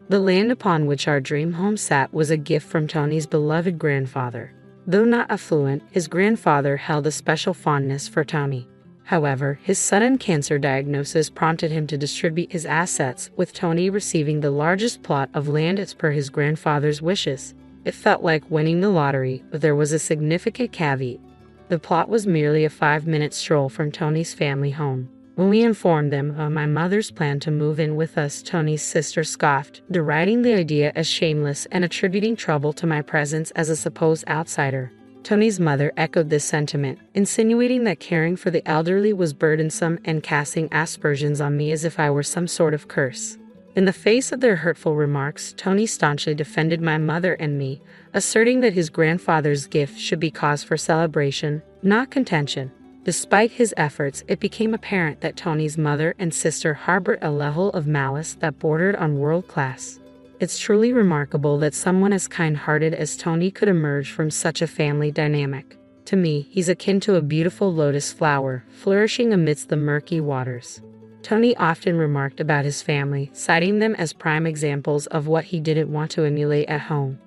The land upon which our dream home sat was a gift from Tony's beloved grandfather. Though not affluent, his grandfather held a special fondness for Tony. However, his sudden cancer diagnosis prompted him to distribute his assets, with Tony receiving the largest plot of land as per his grandfather's wishes. It felt like winning the lottery, but there was a significant caveat. The plot was merely a 5-minute stroll from Tony's family home. When we informed them of my mother's plan to move in with us, Tony's sister scoffed, deriding the idea as shameless and attributing trouble to my presence as a supposed outsider. Tony's mother echoed this sentiment, insinuating that caring for the elderly was burdensome and casting aspersions on me as if I were some sort of curse. In the face of their hurtful remarks, Tony staunchly defended my mother and me, asserting that his grandfather's gift should be cause for celebration, not contention. Despite his efforts, it became apparent that Tony's mother and sister harbored a level of malice that bordered on world class. It's truly remarkable that someone as kind-hearted as Tony could emerge from such a family dynamic. To me, he's akin to a beautiful lotus flower, flourishing amidst the murky waters. Tony often remarked about his family, citing them as prime examples of what he didn't want to emulate at home.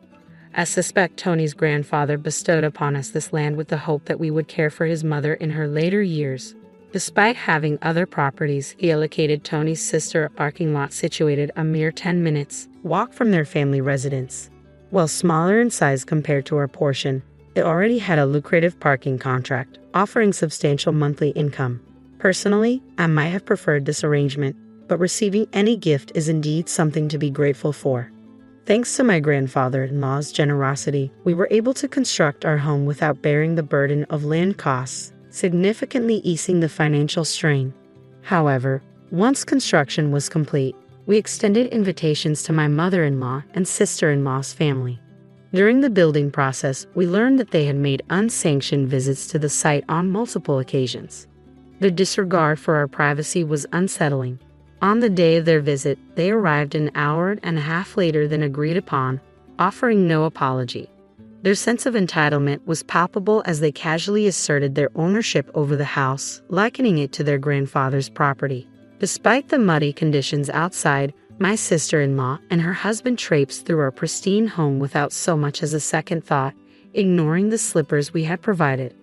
I suspect Tony's grandfather bestowed upon us this land with the hope that we would care for his mother in her later years. Despite having other properties, he allocated Tony's sister a parking lot situated a mere 10 minutes walk from their family residence. While smaller in size compared to our portion, it already had a lucrative parking contract, offering substantial monthly income. Personally, I might have preferred this arrangement, but receiving any gift is indeed something to be grateful for. Thanks to my grandfather-in-law's generosity, we were able to construct our home without bearing the burden of land costs, significantly easing the financial strain. However, once construction was complete, we extended invitations to my mother-in-law and sister-in-law's family. During the building process, we learned that they had made unsanctioned visits to the site on multiple occasions. Their disregard for our privacy was unsettling. On the day of their visit, they arrived an hour and a half later than agreed upon, offering no apology. Their sense of entitlement was palpable as they casually asserted their ownership over the house, likening it to their grandfather's property. Despite the muddy conditions outside, my sister-in-law and her husband traipsed through our pristine home without so much as a second thought, ignoring the slippers we had provided.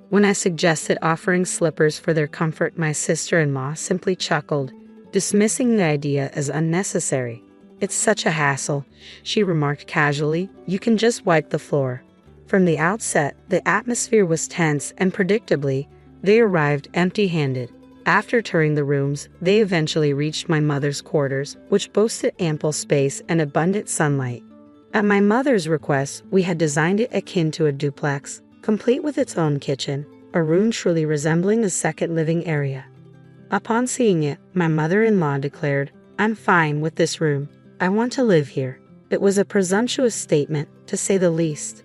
When I suggested offering slippers for their comfort, my sister-in-law simply chuckled, dismissing the idea as unnecessary. "It's such a hassle," she remarked casually. "You can just wipe the floor." From the outset, the atmosphere was tense, and predictably, they arrived empty-handed. After touring the rooms, they eventually reached my mother's quarters, which boasted ample space and abundant sunlight. At my mother's request, we had designed it akin to a duplex, complete with its own kitchen, a room truly resembling a second living area. Upon seeing it, my mother-in-law declared, "I'm fine with this room. I want to live here." It was a presumptuous statement, to say the least.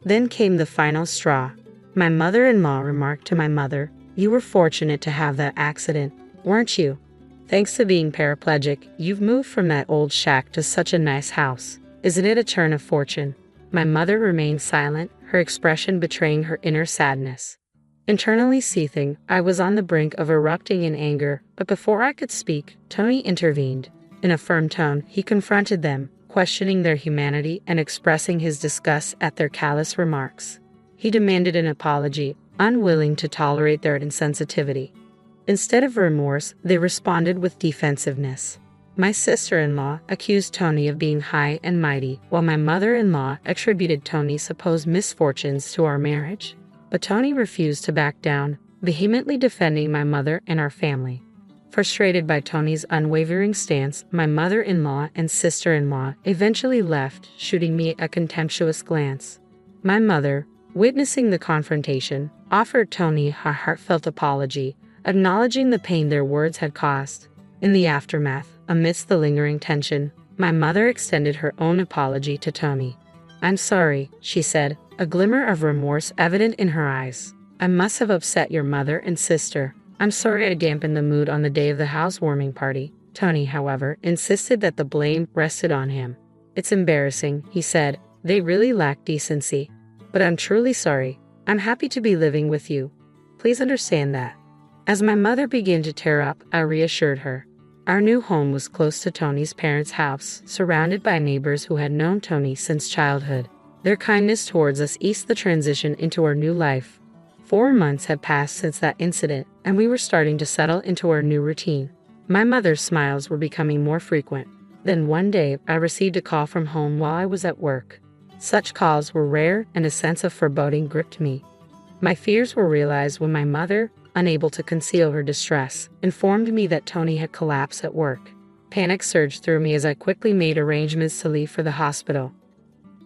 Then came the final straw. My mother-in-law remarked to my mother, "You were fortunate to have that accident, weren't you? Thanks to being paraplegic, you've moved from that old shack to such a nice house. Isn't it a turn of fortune?" My mother remained silent, her expression betraying her inner sadness. Internally seething, I was on the brink of erupting in anger, but before I could speak, Tony intervened. In a firm tone, he confronted them, questioning their humanity and expressing his disgust at their callous remarks. He demanded an apology, unwilling to tolerate their insensitivity. Instead of remorse, they responded with defensiveness. My sister-in-law accused Tony of being high and mighty, while my mother-in-law attributed Tony's supposed misfortunes to our marriage. But Tony refused to back down, vehemently defending my mother and our family. Frustrated by Tony's unwavering stance, my mother-in-law and sister-in-law eventually left, shooting me a contemptuous glance. My mother, witnessing the confrontation, offered Tony a heartfelt apology, acknowledging the pain their words had caused. In the aftermath, amidst the lingering tension, my mother extended her own apology to Tony. "I'm sorry," she said, a glimmer of remorse evident in her eyes. "I must have upset your mother and sister. I'm sorry I dampened the mood on the day of the housewarming party." Tony, however, insisted that the blame rested on him. "It's embarrassing," he said. "They really lack decency. But I'm truly sorry. I'm happy to be living with you. Please understand that." As my mother began to tear up, I reassured her. Our new home was close to Tony's parents' house, surrounded by neighbors who had known Tony since childhood. Their kindness towards us eased the transition into our new life. 4 months had passed since that incident, and we were starting to settle into our new routine. My mother's smiles were becoming more frequent. Then one day, I received a call from home while I was at work. Such calls were rare, and a sense of foreboding gripped me. My fears were realized when my mother, unable to conceal her distress, informed me that Tony had collapsed at work. Panic surged through me as I quickly made arrangements to leave for the hospital.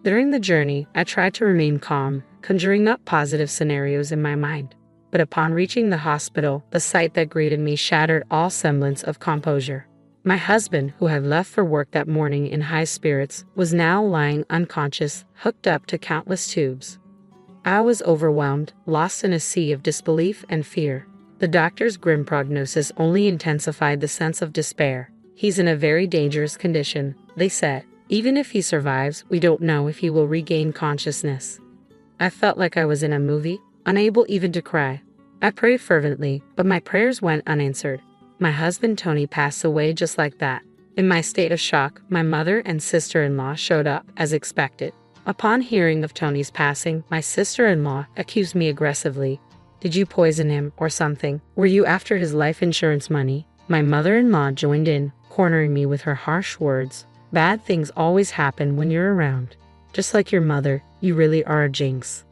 During the journey, I tried to remain calm, conjuring up positive scenarios in my mind. But upon reaching the hospital, the sight that greeted me shattered all semblance of composure. My husband, who had left for work that morning in high spirits, was now lying unconscious, hooked up to countless tubes. I was overwhelmed, lost in a sea of disbelief and fear. The doctor's grim prognosis only intensified the sense of despair. "He's in a very dangerous condition," they said. "Even if he survives, we don't know if he will regain consciousness." I felt like I was in a movie, unable even to cry. I prayed fervently, but my prayers went unanswered. My husband Tony passed away just like that. In my state of shock, my mother and sister-in-law showed up, as expected. Upon hearing of Tony's passing, my sister-in-law accused me aggressively. "Did you poison him or something? Were you after his life insurance money?" My mother-in-law joined in, cornering me with her harsh words. "Bad things always happen when you're around. Just like your mother, you really are a jinx."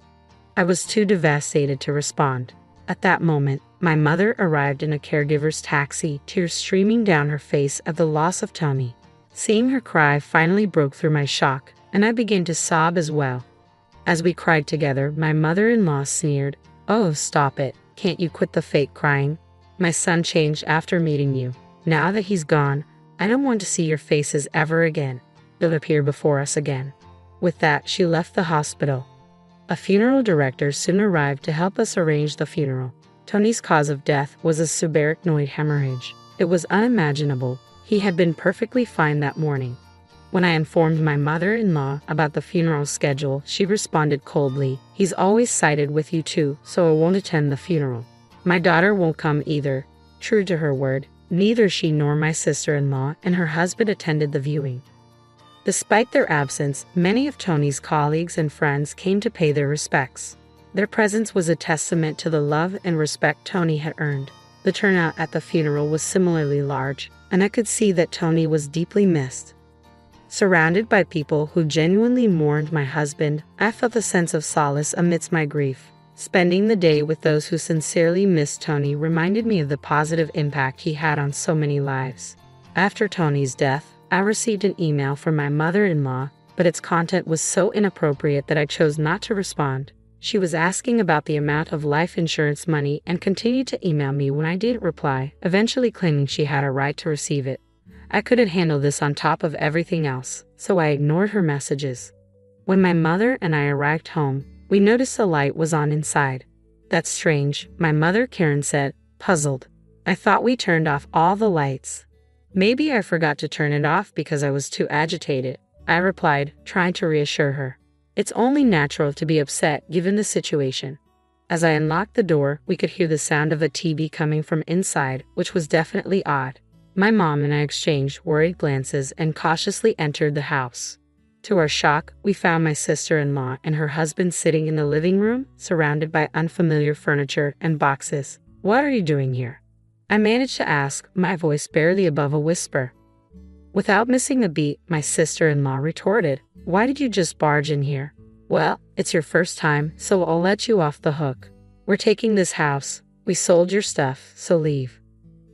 I was too devastated to respond. At that moment, my mother arrived in a caregiver's taxi, tears streaming down her face at the loss of Tony. Seeing her cry finally broke through my shock, and I began to sob as well. As we cried together, my mother-in-law sneered, "Oh, stop it. Can't you quit the fake crying? My son changed after meeting you. Now that he's gone, I don't want to see your faces ever again. They'll appear before us again." With that, she left the hospital. A funeral director soon arrived to help us arrange the funeral. Tony's cause of death was a subarachnoid hemorrhage. It was unimaginable. He had been perfectly fine that morning. When I informed my mother-in-law about the funeral schedule, she responded coldly, "He's always sided with you too, so I won't attend the funeral. My daughter won't come either." True to her word, neither she nor my sister-in-law and her husband attended the viewing. Despite their absence, many of Tony's colleagues and friends came to pay their respects. Their presence was a testament to the love and respect Tony had earned. The turnout at the funeral was similarly large, and I could see that Tony was deeply missed. Surrounded by people who genuinely mourned my husband, I felt a sense of solace amidst my grief. Spending the day with those who sincerely missed Tony reminded me of the positive impact he had on so many lives. After Tony's death, I received an email from my mother-in-law, but its content was so inappropriate that I chose not to respond. She was asking about the amount of life insurance money and continued to email me when I didn't reply, eventually claiming she had a right to receive it. I couldn't handle this on top of everything else, so I ignored her messages. When my mother and I arrived home, we noticed the light was on inside. "That's strange," my mother Karen said, puzzled. "I thought we turned off all the lights." "Maybe I forgot to turn it off because I was too agitated," I replied, trying to reassure her. "It's only natural to be upset given the situation." As I unlocked the door, we could hear the sound of a TV coming from inside, which was definitely odd. My mom and I exchanged worried glances and cautiously entered the house. To our shock, we found my sister-in-law and her husband sitting in the living room, surrounded by unfamiliar furniture and boxes. "What are you doing here?" I managed to ask, my voice barely above a whisper. Without missing a beat, my sister-in-law retorted, "Why did you just barge in here?" "Well, it's your first time, so I'll let you off the hook. We're taking this house. We sold your stuff, so leave."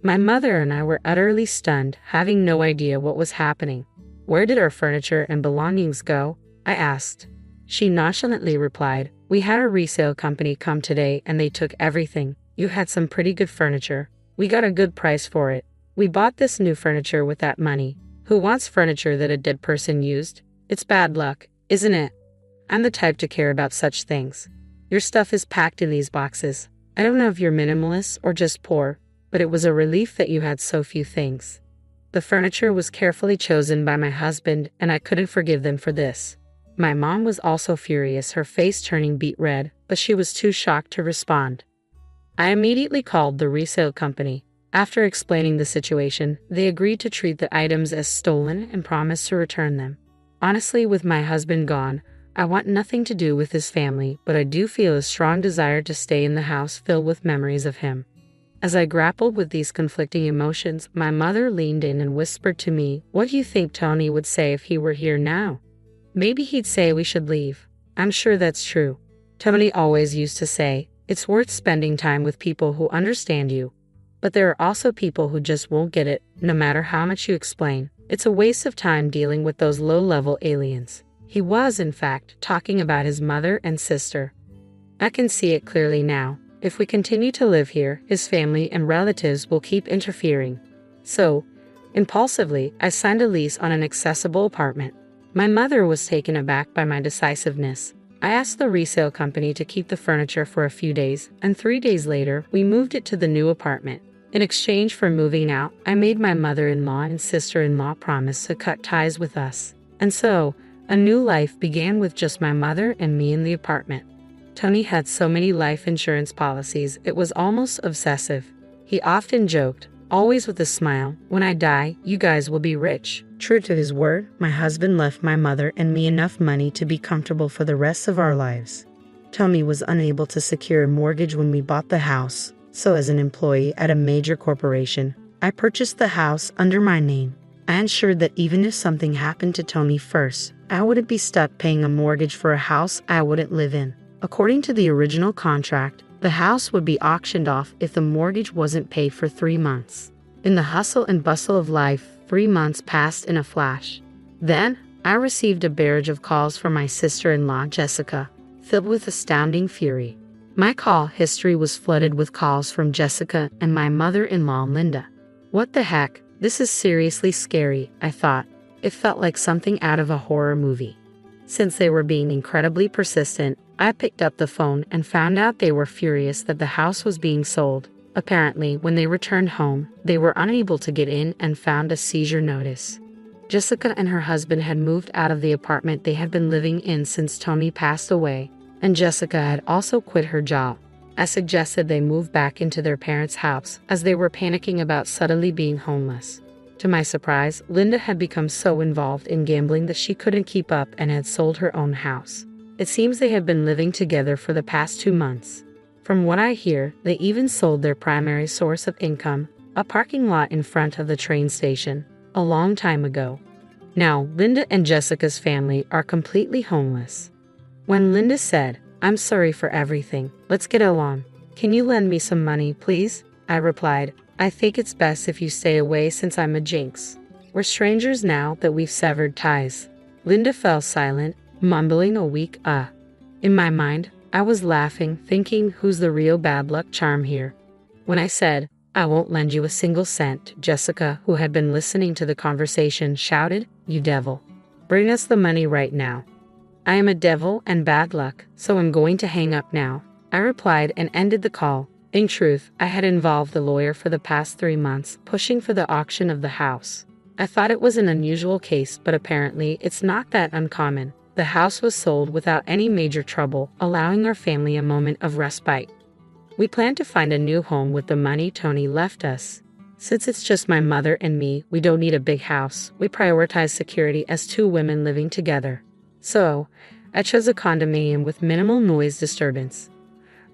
My mother and I were utterly stunned, having no idea what was happening. "Where did our furniture and belongings go?" I asked. She nonchalantly replied, "We had a resale company come today and they took everything. You had some pretty good furniture. We got a good price for it. We bought this new furniture with that money. Who wants furniture that a dead person used? It's bad luck, isn't it? I'm the type to care about such things. Your stuff is packed in these boxes. I don't know if you're minimalist or just poor, but it was a relief that you had so few things." The furniture was carefully chosen by my husband, and I couldn't forgive them for this. My mom was also furious, her face turning beet red, but she was too shocked to respond. I immediately called the resale company. After explaining the situation, they agreed to treat the items as stolen and promised to return them. Honestly, with my husband gone, I want nothing to do with his family, but I do feel a strong desire to stay in the house filled with memories of him. As I grappled with these conflicting emotions, my mother leaned in and whispered to me, "What do you think Tony would say if he were here now?" "Maybe he'd say we should leave." "I'm sure that's true. Tony always used to say, it's worth spending time with people who understand you. But there are also people who just won't get it, no matter how much you explain. It's a waste of time dealing with those low-level aliens." He was, in fact, talking about his mother and sister. I can see it clearly now. If we continue to live here, his family and relatives will keep interfering. So, impulsively, I signed a lease on an accessible apartment. My mother was taken aback by my decisiveness. I asked the resale company to keep the furniture for a few days, and 3 days later, we moved it to the new apartment. In exchange for moving out, I made my mother-in-law and sister-in-law promise to cut ties with us. And so, a new life began with just my mother and me in the apartment. Tony had so many life insurance policies, it was almost obsessive. He often joked, always with a smile, "When I die, you guys will be rich." True to his word, my husband left my mother and me enough money to be comfortable for the rest of our lives. Tony was unable to secure a mortgage when we bought the house, so as an employee at a major corporation, I purchased the house under my name. I ensured that even if something happened to Tony first, I wouldn't be stuck paying a mortgage for a house I wouldn't live in. According to the original contract, the house would be auctioned off if the mortgage wasn't paid for 3 months. In the hustle and bustle of life, 3 months passed in a flash. Then, I received a barrage of calls from my sister-in-law, Jessica, filled with astounding fury. My call history was flooded with calls from Jessica and my mother-in-law, Linda. What the heck? This is seriously scary, I thought. It felt like something out of a horror movie. Since they were being incredibly persistent, I picked up the phone and found out they were furious that the house was being sold. Apparently, when they returned home, they were unable to get in and found a seizure notice. Jessica and her husband had moved out of the apartment they had been living in since Tony passed away, and Jessica had also quit her job. I suggested they move back into their parents' house as they were panicking about suddenly being homeless. To my surprise, Linda had become so involved in gambling that she couldn't keep up and had sold her own house. It seems they had been living together for the past 2 months. From what I hear, they even sold their primary source of income, a parking lot in front of the train station, a long time ago. Now, Linda and Jessica's family are completely homeless. When Linda said, "I'm sorry for everything, let's get along. Can you lend me some money, please?" I replied, "I think it's best if you stay away since I'm a jinx. We're strangers now that we've severed ties." Linda fell silent, mumbling a weak In my mind, I was laughing, thinking, who's the real bad luck charm here? When I said, "I won't lend you a single cent," Jessica, who had been listening to the conversation, shouted, "You devil. Bring us the money right now." "I am a devil and bad luck, so I'm going to hang up now," I replied and ended the call. In truth, I had involved the lawyer for the past 3 months, pushing for the auction of the house. I thought it was an unusual case, but apparently it's not that uncommon. The house was sold without any major trouble, allowing our family a moment of respite. We plan to find a new home with the money Tony left us. Since it's just my mother and me, we don't need a big house. We prioritize security as 2 women living together. So, I chose a condominium with minimal noise disturbance.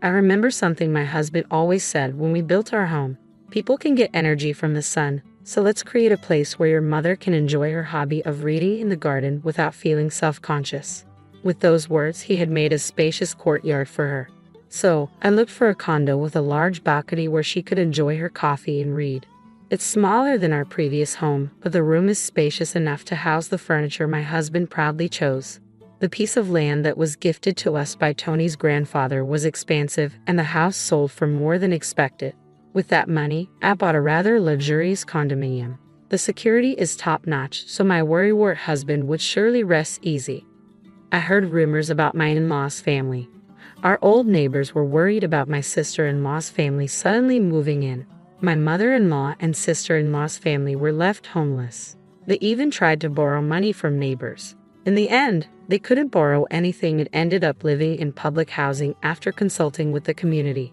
I remember something my husband always said when we built our home. People can get energy from the sun, so let's create a place where your mother can enjoy her hobby of reading in the garden without feeling self-conscious. With those words, he had made a spacious courtyard for her. So, I looked for a condo with a large balcony where she could enjoy her coffee and read. It's smaller than our previous home, but the room is spacious enough to house the furniture my husband proudly chose. The piece of land that was gifted to us by Tony's grandfather was expansive, and the house sold for more than expected. With that money, I bought a rather luxurious condominium. The security is top-notch, so my worrywart husband would surely rest easy. I heard rumors about my in-laws' family. Our old neighbors were worried about my sister-in-law's family suddenly moving in. My mother-in-law and sister-in-law's family were left homeless. They even tried to borrow money from neighbors. In the end, they couldn't borrow anything and ended up living in public housing after consulting with the community.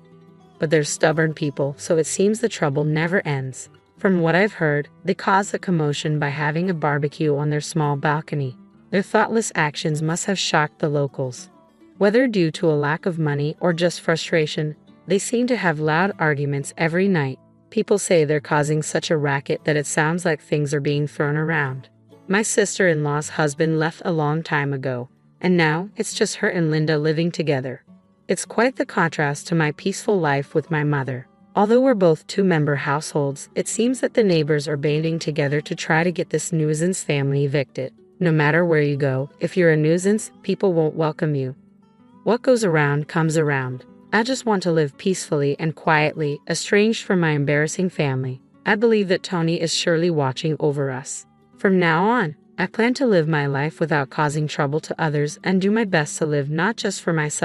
But they're stubborn people, so it seems the trouble never ends. From what I've heard, they caused a commotion by having a barbecue on their small balcony. Their thoughtless actions must have shocked the locals. Whether due to a lack of money or just frustration, they seem to have loud arguments every night. People say they're causing such a racket that it sounds like things are being thrown around. My sister-in-law's husband left a long time ago, and now it's just her and Linda living together. It's quite the contrast to my peaceful life with my mother. Although we're both two-member households, it seems that the neighbors are banding together to try to get this nuisance family evicted. No matter where you go, if you're a nuisance, people won't welcome you. What goes around comes around. I just want to live peacefully and quietly, estranged from my embarrassing family. I believe that Tony is surely watching over us. From now on, I plan to live my life without causing trouble to others and do my best to live not just for myself,